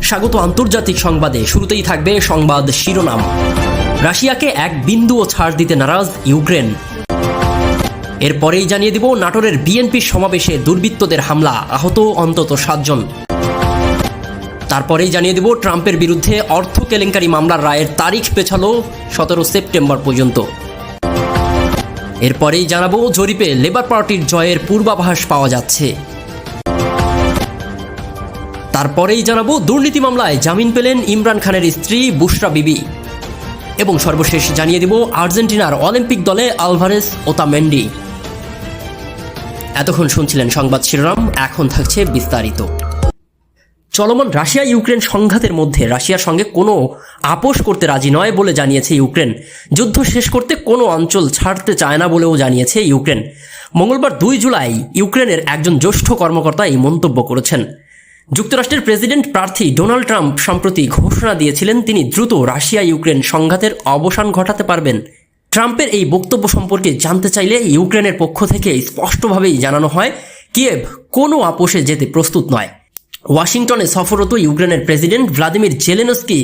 স্বাগত আন্তর্জাতিক সংবাদে। শুরুতেই থাকবে সংবাদ শিরোনাম। রাশিয়াকে এক বিন্দুও ছাড় দিতে নারাজ ইউক্রেন। এরপরেই জানিয়ে দিব নাটোরের বিএনপির সমাবেশে দুর্বৃত্তদের হামলা, আহত অন্তত 7 জন। তারপরেই জানিয়ে দিব ট্রাম্পের বিরুদ্ধে অর্থ কেলেঙ্কারি মামলার রায়ের তারিখ পেছালো 17 সেপ্টেম্বর পর্যন্ত। এরপরেই জানাবো জরিপে লেবার পার্টির জয়ের পূর্বাভাস পাওয়া যাচ্ছে। তারপরেই জানাবো দুর্নীতি মামলায় জামিন পেলেন ইমরান খানের স্ত্রী বুশরা বিবি। এবং সর্বশেষ জানিয়ে দিব আর্জেন্টিনার অলিম্পিক দলে আলভারেজ ওতামেন্ডি। এতক্ষণ শুনছিলেন সংবাদ শিরোনাম, এখন থাকছে বিস্তারিত। চলমান রাশিয়া ইউক্রেন সংঘাতের মধ্যে রাশিয়ার সঙ্গে কোনো আপোষ করতে রাজি নয় বলে জানিয়েছে ইউক্রেন। যুদ্ধ শেষ করতে কোনো অঞ্চল ছাড়তে চায় না বলেও জানিয়েছে ইউক্রেন। মঙ্গলবার 2 জুলাই ইউক্রেনের একজন জ্যেষ্ঠ কর্মকর্তা এই মন্তব্য করেছেন। যুক্তরাষ্ট্রের প্রেসিডেন্ট প্রার্থী ডোনাল্ড ট্রাম্প সম্প্রতি ঘোষণা দিয়েছিলেন তিনি দ্রুত রাশিয়া ইউক্রেন সংঘাতের অবসান ঘটাতে পারবেন। ট্রাম্পের এই বক্তব্য সম্পর্কে জানতে চাইলে ইউক্রেনের পক্ষ থেকে স্পষ্টভাবেই জানানো হয় কিয়েভ কোনো আপোষে যেতে প্রস্তুত নয়। ওয়াশিংটনে সফররত ইউক্রেনের president Vladimir Zelensky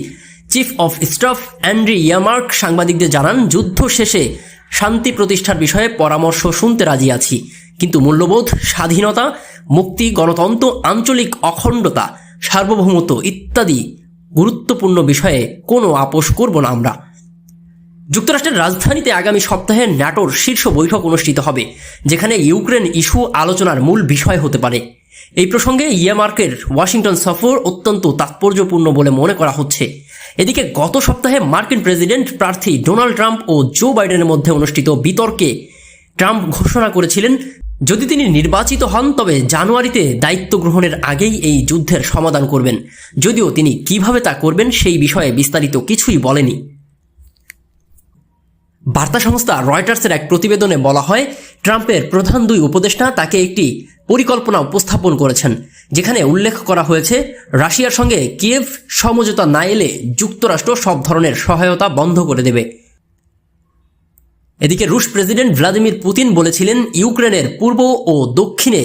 chief of staff Andriy ইয়ামার্ক সাংবাদিকদের জানান, যুদ্ধ শেষে শান্তি প্রতিষ্ঠার বিষয়ে পরামর্শ শুনতে রাজি আছি, কিন্তু মূল্যবোধ, স্বাধীনতা, মুক্তি, গণতন্ত্র, আঞ্চলিক অখণ্ডতা, সার্বভৌমত্ব ইত্যাদি গুরুত্বপূর্ণ বিষয়ে কোনো আপোষ করব না আমরা। যুক্তরাষ্ট্রের রাজধানীতে আগামী সপ্তাহে ন্যাটোর শীর্ষ বৈঠক অনুষ্ঠিত হবে, যেখানে ইউক্রেন ইস্যু আলোচনার মূল বিষয় হতে পারে। এই প্রসঙ্গে ইয়ামার্কের ওয়াশিংটন সফর অত্যন্ত তাৎপর্যপূর্ণ বলে মনে করা হচ্ছে। এদিকে গত সপ্তাহে মার্কিন প্রেসিডেন্ট প্রার্থী ডোনাল্ড ট্রাম্প ও জো বাইডেনের মধ্যে অনুষ্ঠিত বিতর্কে ট্রাম্প ঘোষণা করেছিলেন যদি তিনি নির্বাচিত হন তবে জানুয়ারিতে দায়িত্ব গ্রহণের আগেই এই যুদ্ধের সমাধান করবেন। যদিও তিনি কিভাবে তা করবেন সেই বিষয়ে বিস্তারিত কিছুই বলেনি। বার্তা সংস্থা রয়টার্সের এক প্রতিবেদনে বলা হয়, ট্রাম্পের প্রধান 2 উপদেষ্টা তাকে একটি পরিকল্পনা উপস্থাপন করেছেন, যেখানে উল্লেখ করা হয়েছে রাশিয়ার সঙ্গে কিয়েভ সমঝোতা না এলে যুক্তরাষ্ট্র সব ধরনের সহায়তা বন্ধ করে দেবে। এদিকে রুশ প্রেসিডেন্ট ভ্লাদিমির পুতিন বলেছিলেন ইউক্রেনের পূর্ব ও দক্ষিণে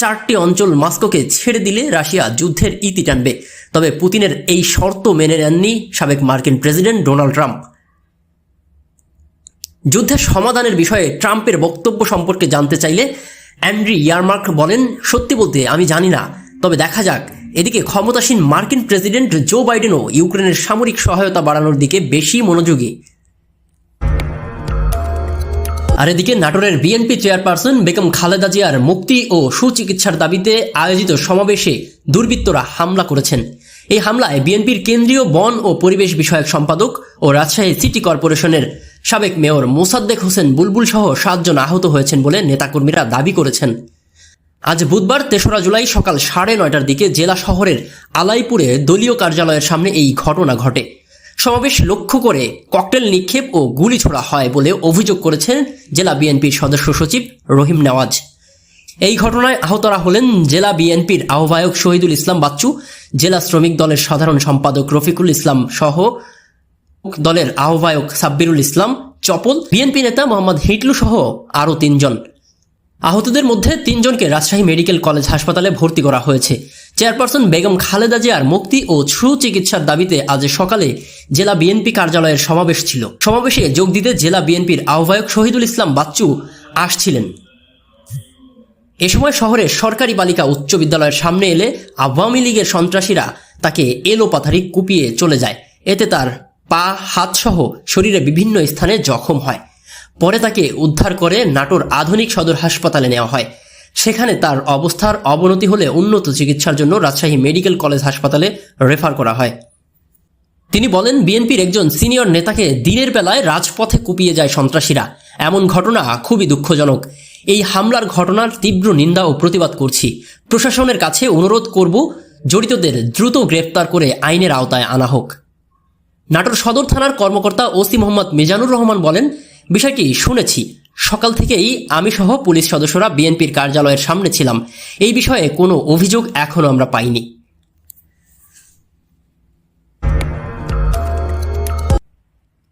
4টি অঞ্চল মস্কোকে ছেড়ে দিলে রাশিয়া যুদ্ধের ইতি টানবে। তবে পুতিনের এই শর্ত মেনে নেননি সাবেক মার্কিন প্রেসিডেন্ট ডোনাল্ড ট্রাম্প। যুদ্ধের সমাধানের বিষয়ে ট্রাম্পের বক্তব্য সম্পর্কে জানতে চাইলে অ্যান্ড্রি ইয়ারমার্ক বলেন, সত্যি বলতে আমি জানি না, তবে দেখা যাক। এদিকে ক্ষমতাসীন মার্কিন প্রেসিডেন্ট জো বাইডেনও ইউক্রেনের সামরিক সহায়তা বাড়ানোর দিকে বেশি মনোযোগী। আর এদিকে নাটোরের বিএনপি চেয়ারপারসন বেগম খালেদা জিয়ার মুক্তি ও সুচিকিৎসার দাবিতে আয়োজিত সমাবেশে দুর্বৃত্তরা হামলা করেছেন। এই হামলায় বিএনপির কেন্দ্রীয় বন ও পরিবেশ বিষয়ক সম্পাদক ও রাজশাহী সিটি কর্পোরেশনের সাবেক মেয়র মোসাদ্দেক হোসেন বুলবুল সহ 7 জন আহত হয়েছেন বলে নেতাকর্মীরা দাবি করেছেন। আজ বুধবার 3রা জুলাই সকাল 9:30টার দিকে জেলা শহরের আলাইপুরে দলীয় কার্যালয়ের সামনে এই ঘটনা ঘটে। সমাবেশ লক্ষ্য করে ককটেল নিক্ষেপ ও গুলি ছোড়া হয় বলে অভিযোগ করেছেন জেলা বিএনপির সদস্য সচিব রহিম নেওয়াজ। এই ঘটনায় আহতরা হলেন জেলা বিএনপির আহ্বায়ক শহীদুল ইসলাম বাচ্চু, জেলা শ্রমিক দলের সাধারণ সম্পাদক রফিকুল ইসলাম সহ দলের আহ্বায়ক সাব্বিরুল ইসলাম চপল, বিএনপি নেতা মোহাম্মদ হিটলু সহ আরও 3 জন। আহতদের মধ্যে 3 জনকে রাজশাহী মেডিকেল কলেজ হাসপাতালে ভর্তি করা হয়েছে। চেয়ারপারসন বেগম খালেদা জিয়ার মুক্তি ও সুচিকিৎসার দাবিতে আজ সকালে জেলা বিএনপি কার্যালয়ের সমাবেশ ছিল। সমাবেশে যোগ দিতে জেলা বিএনপির আহ্বায়ক শহীদুল ইসলাম বাচ্চু আসছিলেন। এ সময় শহরের সরকারি বালিকা উচ্চ বিদ্যালয়ের সামনে এলে আওয়ামী লীগের সন্ত্রাসীরা তাকে এলোপাথারি কুপিয়ে চলে যায়। এতে তার পা, হাত সহ শরীরে বিভিন্ন স্থানে জখম হয়। পরে তাকে উদ্ধার করে নাটোর আধুনিক সদর হাসপাতালে নেওয়া হয়। সেখানে তার অবস্থার অবনতি হলে উন্নত চিকিৎসার জন্য রাজশাহী মেডিকেল কলেজ হাসপাতালে রেফার করা হয়। তিনি বলেন, বিএনপির একজন সিনিয়র নেতাকে দিনের বেলায় রাজপথে কুপিয়ে যায় সন্ত্রাসীরা। এমন ঘটনা খুবই দুঃখজনক। এই হামলার ঘটনার তীব্র নিন্দা ও প্রতিবাদ করছি। প্রশাসনের কাছে অনুরোধ করব জড়িতদের দ্রুত গ্রেফতার করে আইনের আওতায় আনা হোক। নাটোর সদর থানার কর্মকর্তা ওসি মোহাম্মদ মিজানুর রহমান বলেন, বিষয়টি শুনেছি। সকাল থেকেই আমি সহ পুলিশ সদস্যরা বিএনপির কার্যালয়ের সামনে ছিলাম। এই বিষয়ে কোনো অভিযোগ এখনো আমরা পাইনি।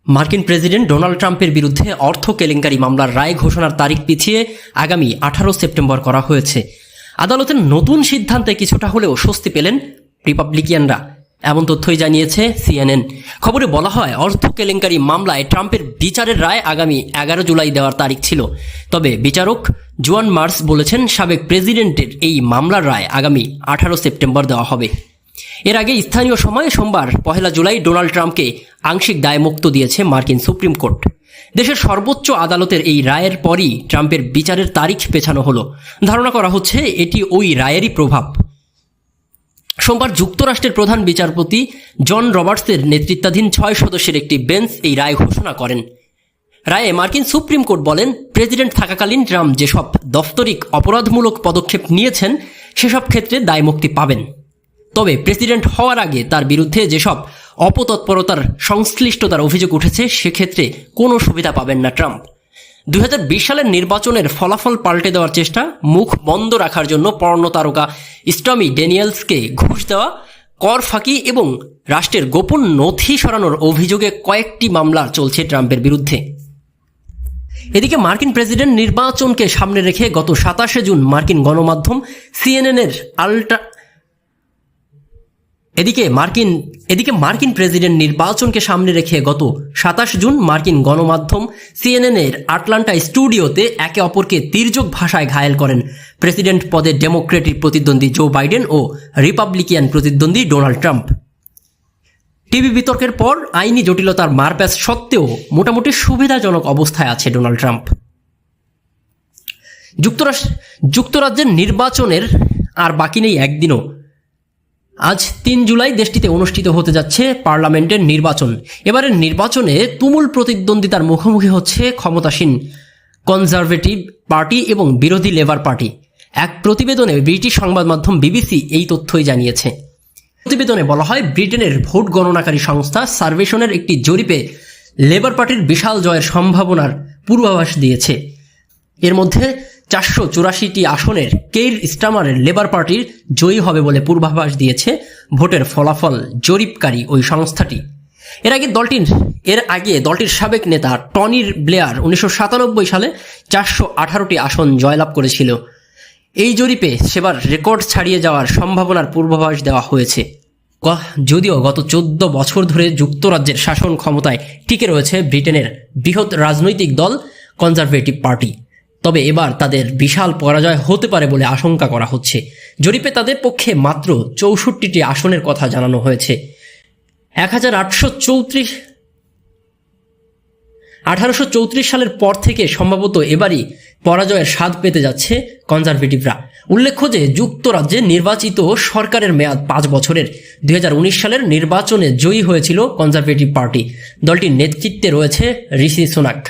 মার্কিন প্রেসিডেন্ট ডোনাল্ড ট্রাম্পের বিরুদ্ধে অর্থ কেলেঙ্কারি মামলার রায় ঘোষণার তারিখ পিছিয়ে আগামী 18 সেপ্টেম্বর করা হয়েছে। আদালতের নতুন সিদ্ধান্তে কিছুটা হলেও স্বস্তি পেলেন রিপাবলিকানরা। এমন তথ্যই জানিয়েছে CNN। খবরে বলা হয়, অর্থ কেলেঙ্কারি মামলায় ট্রাম্পের বিচারের রায় আগামী 11 জুলাই দেওয়ার তারিখ ছিল। তবে বিচারক জুয়ান মার্স বলেছেন, সাবেক প্রেসিডেন্টের এই মামলার রায় আগামী 18 সেপ্টেম্বর দেওয়া হবে। এর আগে স্থানীয় সময়ে সোমবার 1 জুলাই ডোনাল্ড ট্রাম্পকে আংশিক দায়মুক্ত দিয়েছে মার্কিন সুপ্রিম কোর্ট। দেশের সর্বোচ্চ আদালতের এই রায়ের পরই ট্রাম্পের বিচারের তারিখ পেছানো হলো। ধারণা করা হচ্ছে এটি ওই রায়েরই প্রভাব। সোমবার যুক্তরাষ্ট্রের প্রধান বিচারপতি জন রবার্টসের নেতৃত্বাধীন 6 সদস্যের একটি বেঞ্চ এই রায় ঘোষণা করেন। রায়ে মার্কিন সুপ্রিম কোর্ট বলেন, প্রেসিডেন্ট থাকাকালীন ট্রাম্প যেসব দাপ্তরিক অপরাধমূলক পদক্ষেপ নিয়েছেন সেসব ক্ষেত্রে দায়মুক্তি পাবেন। তবে প্রেসিডেন্ট হওয়ার আগে তার বিরুদ্ধে যেসব অপতৎপরতার সংশ্লিষ্টতার অভিযোগ উঠেছে সেক্ষেত্রে কোনো সুবিধা পাবেন না ট্রাম্প। 2020 সালের নির্বাচনের ফলাফল পাল্টে দেওয়ার চেষ্টা, মুখ বন্ধ রাখার জন্য পর্নো তারকা স্টর্মি ড্যানিয়েলসকে ঘুষ দেওয়া, কর ফাঁকি এবং রাষ্ট্রের গোপন নথি সরানোর অভিযোগে কয়েকটি মামলা চলছে ট্রাম্পের বিরুদ্ধে। এদিকে মার্কিন প্রেসিডেন্ট নির্বাচনকে সামনে রেখে গত 27 জুন মার্কিন গণমাধ্যম সিএনএনের মার্কিন প্রেসিডেন্ট নির্বাচনকে সামনে রেখে গত 27 জুন মার্কিন গণমাধ্যম সিএনএনের আটলান্টা স্টুডিওতে একে অপরকে তির্যক ভাষায় ঘায়েল করেন প্রেসিডেন্ট পদে ডেমোক্রেটিক প্রতিদ্বন্দ্বী জো বাইডেন ও রিপাবলিকান প্রতিদ্বন্দ্বী ডোনাল্ড ট্রাম্প। টিভি বিতর্কের পর আইনি জটিলতার মারপ্যাচ সত্ত্বেও মোটামুটি সুবিধাজনক অবস্থায় আছে ডোনাল্ড ট্রাম্প। যুক্তরাজ্যের নির্বাচনের আর বাকি নেই একদিনও। আজ 3 জুলাই দেশটিতে অনুষ্ঠিত হতে যাচ্ছে পার্লামেন্টের নির্বাচন। এবারের নির্বাচনে তুমুল প্রতিদ্বন্দ্বিতার মুখোমুখি হচ্ছে ক্ষমতাসীন কনজারভেটিভ পার্টি এবং বিরোধী লেবার পার্টি। এক প্রতিবেদনে ব্রিটিশ সংবাদ মাধ্যম বিবিসি এই তথ্যই জানিয়েছে। প্রতিবেদনে বলা হয়, ব্রিটেনের ভোট গণনাকারী সংস্থা সার্ভেশনের একটি জরিপে লেবার পার্টির বিশাল জয়ের সম্ভাবনার পূর্বাভাস দিয়েছে। এর মধ্যে 484টি আসনের কেইর স্টামারের লেবার পার্টির জয়ী হবে বলে পূর্বাভাস দিয়েছে ভোটের ফলাফল জরিপকারী ওই সংস্থাটি। এর আগে দলটির সাবেক নেতা টনি ব্লেয়ার 1997 সালে 418টি আসন জয়লাভ করেছিল। এই জরিপে সেবার রেকর্ড ছাড়িয়ে যাওয়ার সম্ভাবনার পূর্বাভাস দেওয়া হয়েছে। যদিও গত 14 বছর ধরে যুক্তরাজ্যের শাসন ক্ষমতায় টিকে রয়েছে ব্রিটেনের বৃহৎ রাজনৈতিক দল কনজারভেটিভ পার্টি, তবে এবার তাদের বিশাল পরাজয় হতে পারে বলে আশঙ্কা করা হচ্ছে। জরিপে তাদের পক্ষে মাত্র 64টি আসনের কথা জানানো হয়েছে। 1834 সালের পর থেকে সম্ভবত এবারই পরাজয়ের স্বাদ পেতে যাচ্ছে কনজারভেটিভরা। উল্লেখ্য যে যুক্তরাজ্যে নির্বাচিত সরকারের মেয়াদ 5 বছরের। 2019 সালের নির্বাচনে জয়ী হয়েছিল কনজারভেটিভ পার্টি। দলটির নেতৃত্বে রয়েছে ঋষি সুনাক।